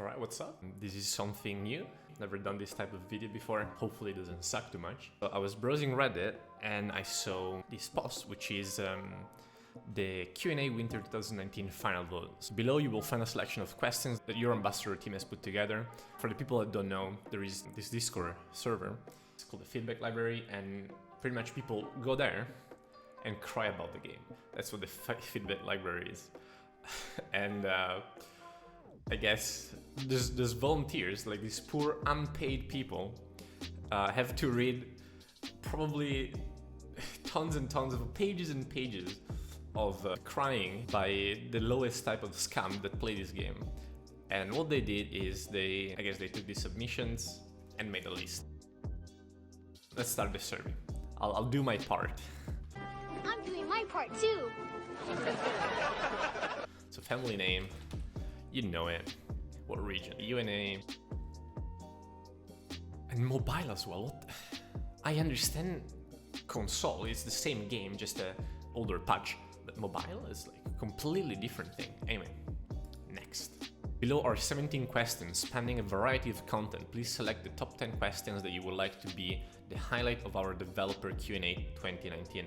Alright, what's up? This is something new. Never done this type of video before. Hopefully it doesn't suck too much. So I was browsing Reddit and I saw this post, which is the Q&A Winter 2019 final votes. Below you will find a selection of questions that your ambassador team has put together. For the people that don't know, there is this Discord server. It's called the Feedback Library, and pretty much people go there and cry about the game. That's what the Feedback Library is. And I guess there's volunteers, like these poor unpaid people, have to read probably tons and tons of pages and pages of crying by the lowest type of scum that play this game. And what they did is they took these submissions and made a list. Let's start the survey. I'll do my part. I'm doing my part too. So family name, you know it. What region? UNA. And mobile as well. What? I understand console is the same game, just a older patch. But mobile is like a completely different thing. Anyway, next. Below are 17 questions spanning a variety of content. Please select the top 10 questions that you would like to be the highlight of our developer Q&A 2019.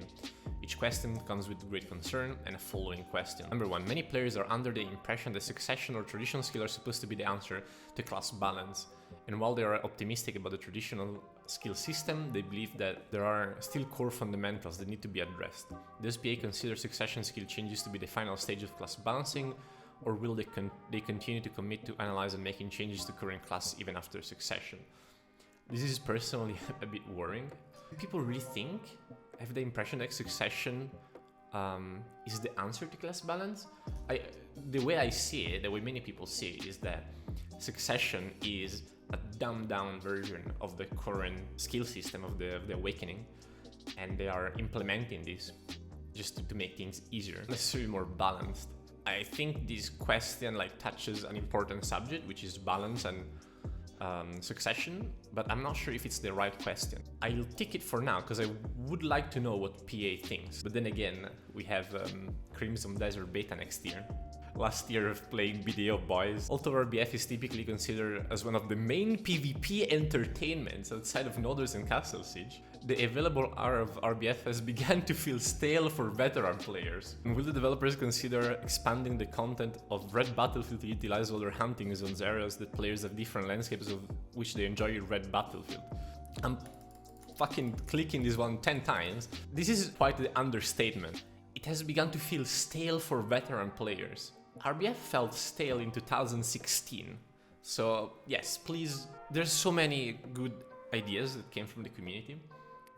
Each question comes with great concern and a following question. Number 1. Many players are under the impression that succession or traditional skill are supposed to be the answer to class balance. And while they are optimistic about the traditional skill system, they believe that there are still core fundamentals that need to be addressed. Does PA consider succession skill changes to be the final stage of class balancing, or will they continue to commit to analyze and making changes to current class even after succession? This is personally a bit worrying. People really have the impression that succession is the answer to class balance. The way I see it, the way many people see it, is that succession is a dumbed down version of the current skill system of the awakening, and they are implementing this just to make things easier, necessarily more balanced. I think this question touches an important subject, which is balance and succession, but I'm not sure if it's the right question. I'll tick it for now because I would like to know what PA thinks. But then again, we have Crimson Desert Beta next year. Last year of playing BDO, boys. Although RBF is typically considered as one of the main PvP entertainments outside of Noders and Castle Siege, the available hour of RBF has begun to feel stale for veteran players. And will the developers consider expanding the content of Red Battlefield to utilize other hunting zones areas that players have different landscapes of which they enjoy Red Battlefield? I'm fucking clicking this one 10 times. This is quite the understatement. It has begun to feel stale for veteran players. RBF felt stale in 2016. So yes, please, there's so many good ideas that came from the community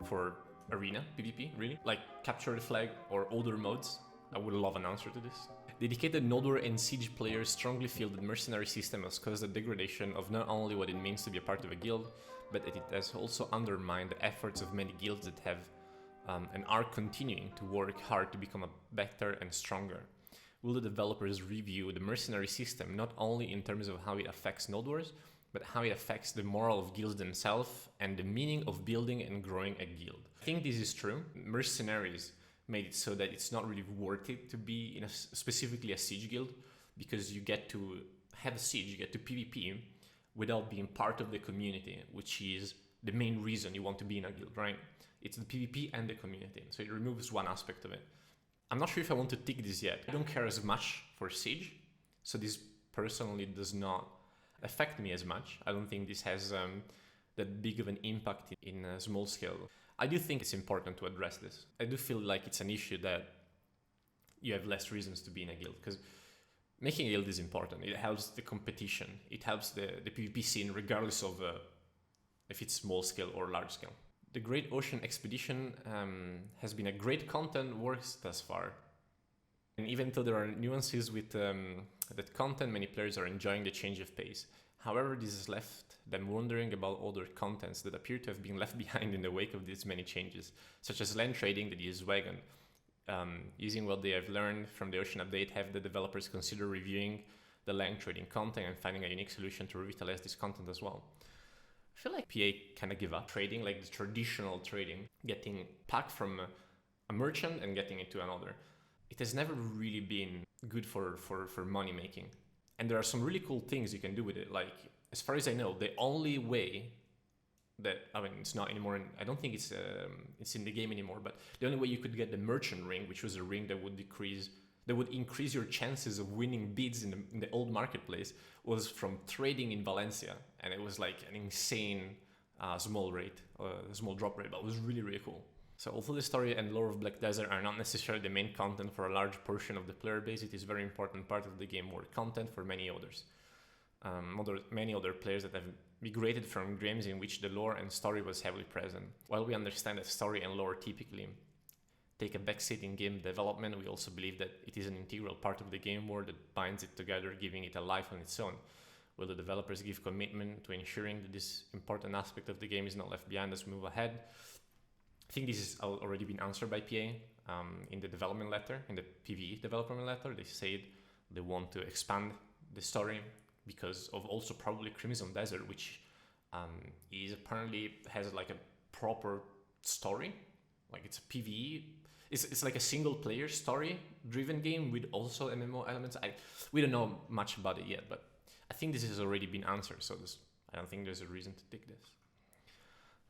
for arena PvP, really. Like capture the flag or older modes. I would love an answer to this. Dedicated Nodor and Siege players strongly feel that Mercenary system has caused a degradation of not only what it means to be a part of a guild, but that it has also undermined the efforts of many guilds that have and are continuing to work hard to become better and stronger. Will the developers review the Mercenary system not only in terms of how it affects Nodwars, but how it affects the morale of guilds themselves and the meaning of building and growing a guild? I think this is true. Mercenaries made it so that it's not really worth it to be in specifically a siege guild, because you get to have a siege, you get to PvP without being part of the community, which is the main reason you want to be in a guild, right? It's the PvP and the community, so it removes one aspect of it. I'm not sure if I want to tick this yet. I don't care as much for siege, so this personally does not affect me as much. I don't think this has that big of an impact in a small scale. I do think it's important to address this. I do feel like it's an issue that you have less reasons to be in a guild, because making a guild is important. It helps the competition. It helps the PvP scene regardless of if it's small scale or large scale. The Great Ocean Expedition has been a great content works thus far. And even though there are nuances with that content, many players are enjoying the change of pace. However, this has left them wondering about other contents that appear to have been left behind in the wake of these many changes, such as land trading that uses Wagon. Using what they have learned from the Ocean update, have the developers consider reviewing the land trading content and finding a unique solution to revitalize this content as well? I feel like PA kind of give up trading, like the traditional trading, getting pack from a merchant and getting it to another. It has never really been good for money making. And there are some really cool things you can do with it. Like, as far as I know, the only way that, I mean, it's not anymore, I don't think it's in the game anymore, but the only way you could get the merchant ring, which was a ring that would increase your chances of winning bids in the old marketplace, was from trading in Valencia. And it was like an insane small drop rate, but it was really, really cool. So although the story and lore of Black Desert are not necessarily the main content for a large portion of the player base, it is a very important part of the game world content for many others. Many other players that have migrated from games in which the lore and story was heavily present. While we understand that story and lore typically take a backseat in game development, we also believe that it is an integral part of the game world that binds it together, giving it a life on its own. Will the developers give commitment to ensuring that this important aspect of the game is not left behind as we move ahead? I think this has already been answered by PA in the development letter, in the PvE development letter. They said they want to expand the story because of also probably Crimson Desert, which is apparently has like a proper story. Like it's a PvE. It's like a single player story driven game with also MMO elements. We don't know much about it yet, but I think this has already been answered. So I don't think there's a reason to take this.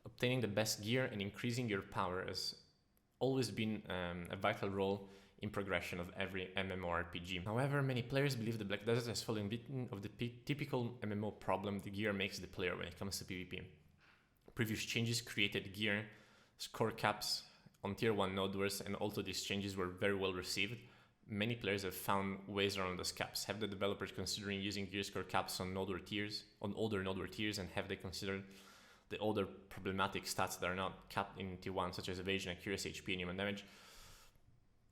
Obtaining the best gear and increasing your power has always been a vital role in progression of every MMORPG. However, many players believe the Black Desert has fallen victim of the typical MMO problem the gear makes the player when it comes to PvP. Previous changes created gear score caps on tier 1 node wars, and although these changes were very well received, many players have found ways around those caps. Have the developers considering using gear score caps on older node war tiers, and have they considered the other problematic stats that are not capped in tier 1, such as evasion, accuracy, HP, and human damage?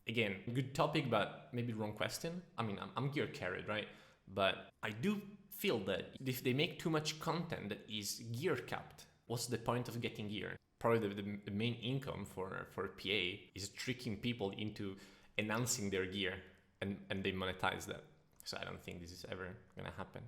Again, good topic, but maybe wrong question. I mean, I'm gear carried, right? But I do feel that if they make too much content that is gear capped, what's the point of getting gear? Probably the main income for PA is tricking people into enhancing their gear, and they monetize that. So I don't think this is ever gonna happen.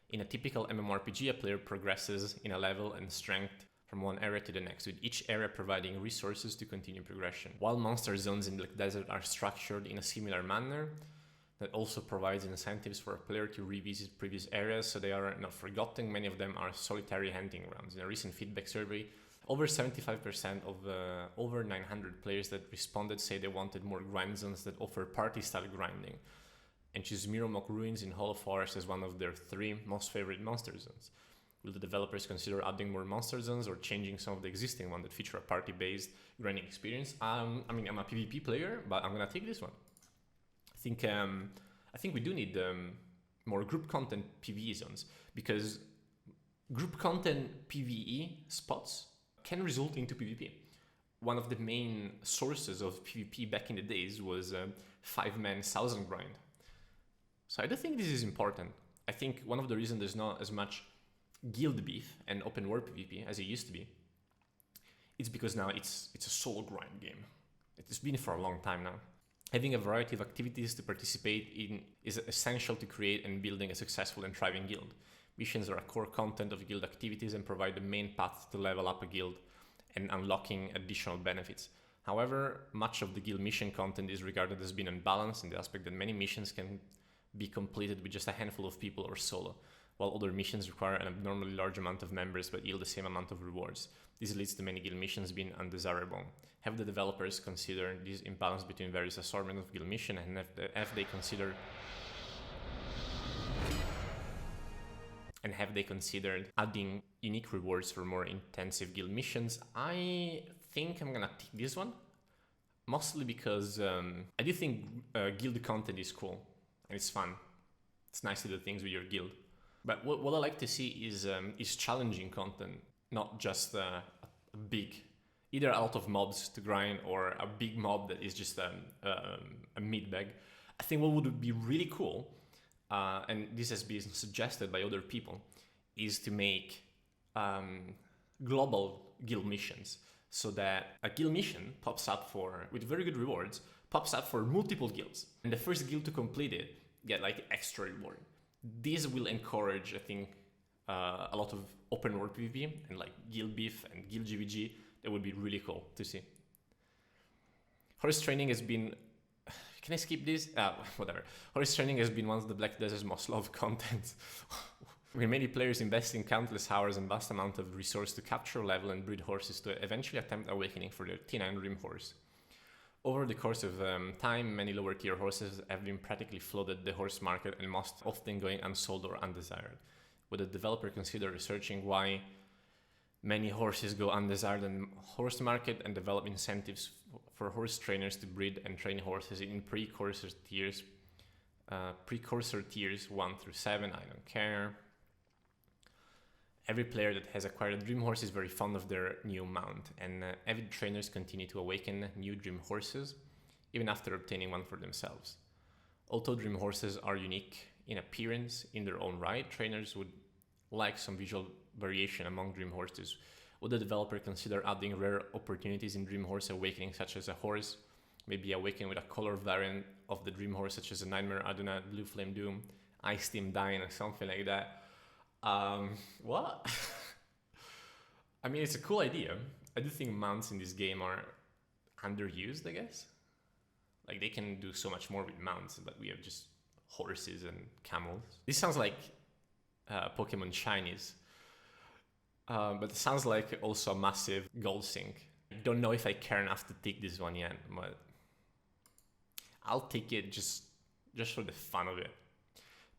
In a typical MMORPG, a player progresses in a level and strength from one area to the next, with each area providing resources to continue progression. While monster zones in Black Desert are structured in a similar manner, that also provides incentives for a player to revisit previous areas so they are not forgotten. Many of them are solitary hunting grounds. In a recent feedback survey, over 75% of over 900 players that responded say they wanted more grind zones that offer party-style grinding, and choose Miromok Ruins in Hollow Forest as one of their 3 most favorite monster zones. Will the developers consider adding more monster zones or changing some of the existing ones that feature a party-based grinding experience? I mean, I'm a PvP player, but I'm gonna take this one. I think we do need more group content PvE zones, because group content PvE spots can result into PvP. One of the main sources of PvP back in the days was 5-man 1000 grind. So I do think this is important. I think one of the reasons there's not as much guild beef and open world PvP as it used to be, it's because now it's a solo grind game. It's been for a long time now. Having a variety of activities to participate in is essential to create and building a successful and thriving guild. Missions are a core content of guild activities and provide the main path to level up a guild and unlocking additional benefits. However, much of the guild mission content is regarded as being unbalanced in the aspect that many missions can be completed with just a handful of people or solo, while other missions require an abnormally large amount of members but yield the same amount of rewards. This leads to many guild missions being undesirable. Have the developers considered this imbalance between various assortments of guild mission, and have they considered adding unique rewards for more intensive guild missions? I think I'm gonna take this one, mostly because I do think guild content is cool and it's fun. It's nice to do things with your guild. But what I like to see is challenging content, not just a big, either a lot of mobs to grind or a big mob that is just a mid bag. I think what would be really cool, and this has been suggested by other people, is to make global guild missions, so that a guild mission pops up with very good rewards, pops up for multiple guilds, and the first guild to complete it get like extra reward. This will encourage, I think, a lot of open world PvP and like guild beef and guild GVG. That would be really cool to see. Horse training has been Can I skip this? Whatever. Horse training has been one of the Black Desert's most loved contents. With many players investing countless hours and vast amount of resource to capture, level, and breed horses to eventually attempt awakening for their T9 dream horse. Over the course of time, many lower tier horses have been practically flooded the horse market and most often going unsold or undesired. Would the developer consider researching why many horses go undesired in the horse market and develop incentives for horse trainers to breed and train horses in precursor tiers 1 through 7? I don't care. Every player that has acquired a dream horse is very fond of their new mount, and avid trainers continue to awaken new dream horses even after obtaining one for themselves. Although dream horses are unique in appearance in their own right, trainers would like some visual variation among dream horses. Would the developer consider adding rare opportunities in dream horse awakening, such as a horse maybe awaken with a color variant of the dream horse, such as a Nightmare Aduna, Blue Flame Doom, Ice Team Dying, or something like that? What? I mean, it's a cool idea. I do think mounts in this game are underused, I guess. Like, they can do so much more with mounts, but we have just horses and camels. This sounds like Pokemon Shinies, but it sounds like also a massive gold sink. I don't know if I care enough to take this one yet, but I'll take it just for the fun of it.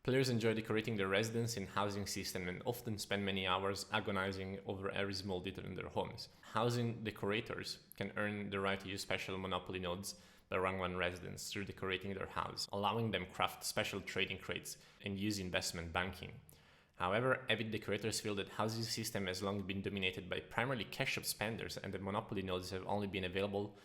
Players enjoy decorating their residence and housing system and often spend many hours agonizing over every small detail in their homes. Housing decorators can earn the right to use special monopoly nodes by rank 1 residents through decorating their house, allowing them craft special trading crates and use investment banking. However, avid decorators feel that housing system has long been dominated by primarily cash shop spenders, and the monopoly nodes have only been available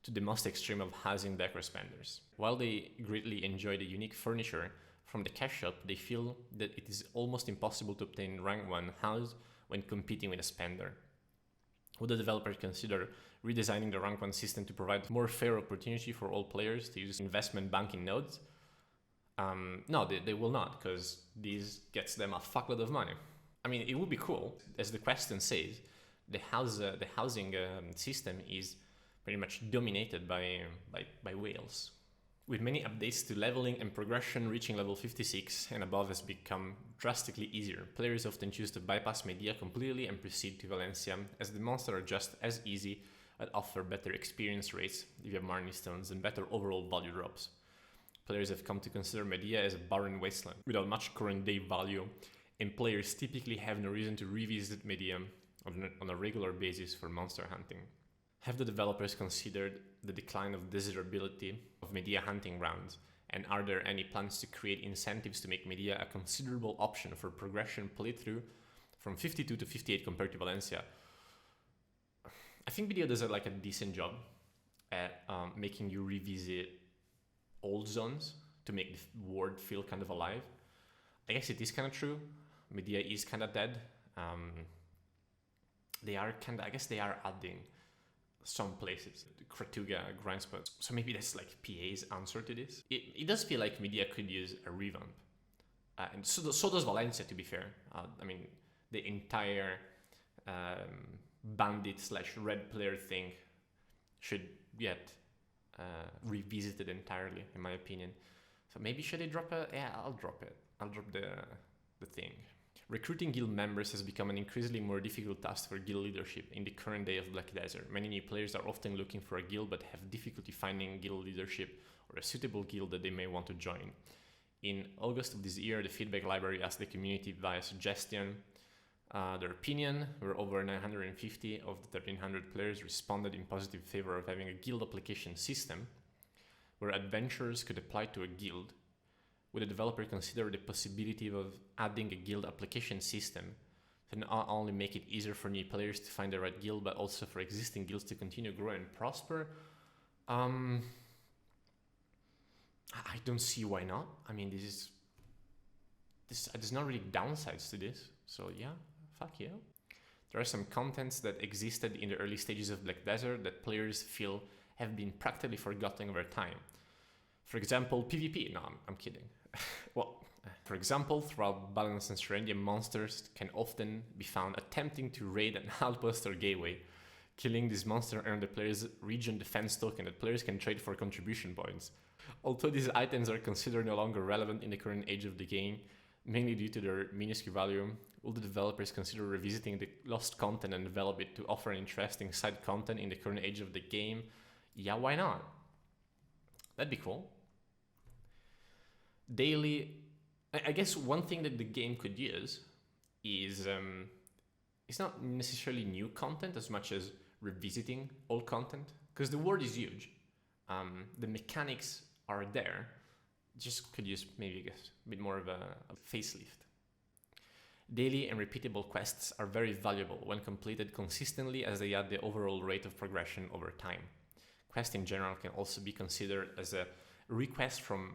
to the most extreme of housing decor spenders. While they greatly enjoy the unique furniture from the cash shop, they feel that it is almost impossible to obtain rank 1 house when competing with a spender. Would the developer consider redesigning the rank 1 system to provide more fair opportunity for all players to use investment banking nodes? No, they will not, because this gets them a fuckload of money. I mean, it would be cool. As the question says, the housing system is pretty much dominated by whales. With many updates to leveling and progression, reaching level 56 and above has become drastically easier. Players often choose to bypass Medea completely and proceed to Valencia, as the monsters are just as easy and offer better experience rates via Marnie Stones and better overall value drops. Players have come to consider Medea as a barren wasteland without much current day value, and players typically have no reason to revisit Medea on a regular basis for monster hunting. Have the developers considered the decline of desirability of Medea hunting grounds, and are there any plans to create incentives to make Medea a considerable option for progression playthrough from 52 to 58 compared to Valencia? I think BDO does a decent job at making you revisit old zones to make the world feel kind of alive. I guess it is kind of true. Medea is kind of dead. They are adding some places, Kratuga, Grindspot. So maybe that's like PA's answer to this. It does feel like Medea could use a revamp. And so does Valencia, to be fair. I mean, the entire bandit / red player thing should get revisited entirely, in my opinion. So maybe should I drop it? Yeah, I'll drop it. I'll drop the thing. Recruiting guild members has become an increasingly more difficult task for guild leadership in the current day of Black Desert. Many new players are often looking for a guild but have difficulty finding guild leadership or a suitable guild that they may want to join. In August of this year, the feedback library asked the community via suggestion their opinion, where over 950 of the 1300 players responded in positive favor of having a guild application system where adventurers could apply to a guild. Would the developer consider the possibility of adding a guild application system to not only make it easier for new players to find the right guild, but also for existing guilds to continue growing and prosper? I don't see why not. I mean, there's not really downsides to this, so yeah, fuck yeah. There are some contents that existed in the early stages of Black Desert that players feel have been practically forgotten over time. For example, PvP. No, I'm kidding. Well, for example, throughout Balance and Serendia, monsters can often be found attempting to raid an outpost or gateway. Killing this monster earns the player's region defense token that players can trade for contribution points. Although these items are considered no longer relevant in the current age of the game, mainly due to their minuscule value, will the developers consider revisiting the lost content and develop it to offer interesting side content in the current age of the game? Yeah, why not? That'd be cool. Daily, I guess one thing that the game could use is it's not necessarily new content as much as revisiting old content, because the world is huge. The mechanics are there, just could use maybe, I guess, a bit more of a facelift. Daily and repeatable quests are very valuable when completed consistently, as they add the overall rate of progression over time. Quests in general can also be considered as a request from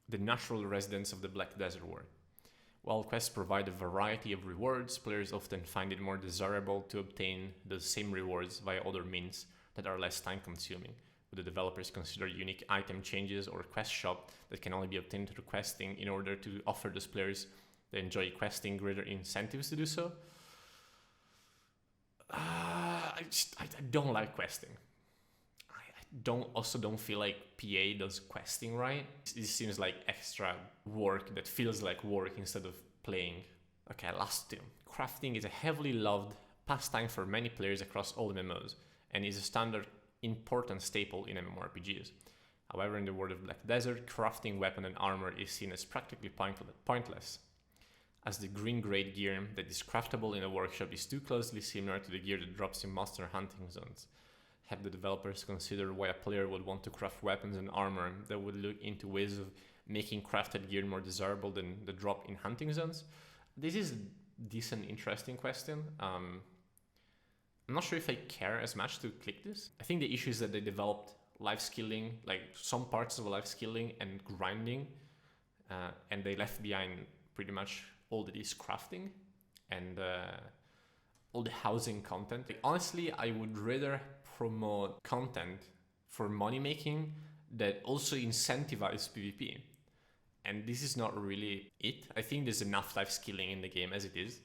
the natural residents of the Black Desert world. While quests provide a variety of rewards, players often find it more desirable to obtain the same rewards via other means that are less time consuming. Would the developers consider unique item changes or quest shop that can only be obtained through questing in order to offer those players that enjoy questing greater incentives to do so? I don't like questing. I also don't feel like PA does questing right. It seems like extra work that feels like work instead of playing. Okay, last two. Crafting is a heavily loved pastime for many players across all MMOs and is a standard important staple in MMORPGs. However, in the world of Black Desert, crafting weapon and armor is seen as practically pointless, as the green-grade gear that is craftable in a workshop is too closely similar to the gear that drops in monster hunting zones. Have the developers considered why a player would want to craft weapons and armor that would look into ways of making crafted gear more desirable than the drop in hunting zones? This is a decent, interesting question. I'm not sure if I care as much to click this. I think the issue is that they developed life skilling, like some parts of life skilling and grinding, and they left behind pretty much all that is crafting and all the housing content. Honestly, I would rather promote content for money making that also incentivize PvP. And this is not really it. I think there's enough life skilling in the game as it is.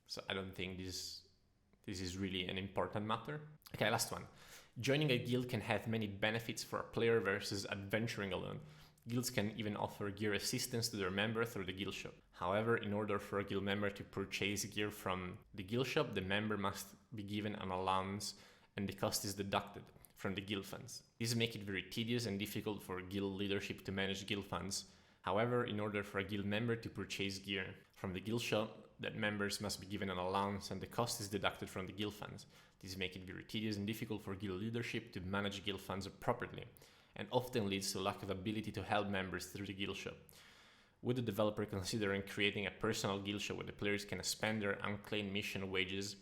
So I don't think this is really an important matter. Okay, last one. Joining a guild can have many benefits for a player versus adventuring alone. Guilds can even offer gear assistance to their member through the guild shop. However, in order for a guild member to purchase gear from the guild shop, the member must be given an allowance and the cost is deducted from the guild funds. This makes it very tedious and difficult for guild leadership to manage guild funds. However, in order for a guild member to purchase gear from the guild shop, that members must be given an allowance and the cost is deducted from the guild funds. This makes it very tedious and difficult for guild leadership to manage guild funds appropriately, and often leads to lack of ability to help members through the guild shop. Would the developer consider creating a personal guild shop where the players can spend their unclaimed mission wages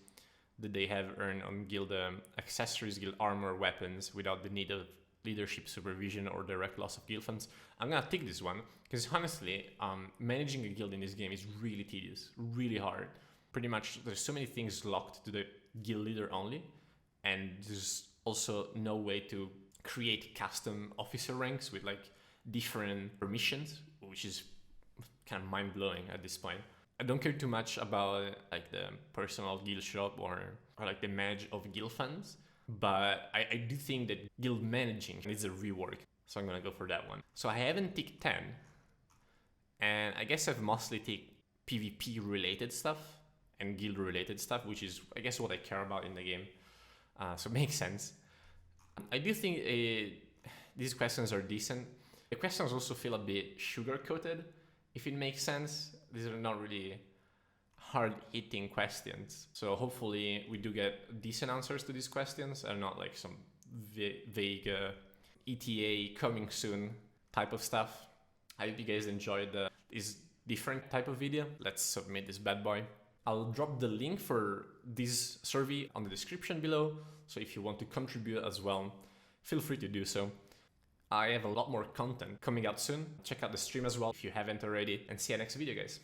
that they have earned on guild accessories, guild armor, weapons, without the need of leadership supervision or direct loss of guild funds? I'm gonna take this one because honestly, managing a guild in this game is really tedious, really hard. Pretty much, there's so many things locked to the guild leader only, and there's also no way to create custom officer ranks with like different permissions, which is kind of mind-blowing at this point. I don't care too much about like the personal guild shop or like the manage of guild funds, but I do think that guild managing needs a rework, so I'm gonna go for that one. So I haven't ticked 10, and I guess I've mostly ticked PvP related stuff and guild related stuff, which is I guess what I care about in the game, so it makes sense. I do think these questions are decent. The questions also feel a bit sugar-coated, if it makes sense. These are not really hard-hitting questions. So hopefully we do get decent answers to these questions and not like some vague ETA coming soon type of stuff. I hope you guys enjoyed this different type of video. Let's submit this bad boy. I'll drop the link for this survey on the description below. So if you want to contribute as well, feel free to do so. I have a lot more content coming out soon. Check out the stream as well if you haven't already, and see you next video, guys.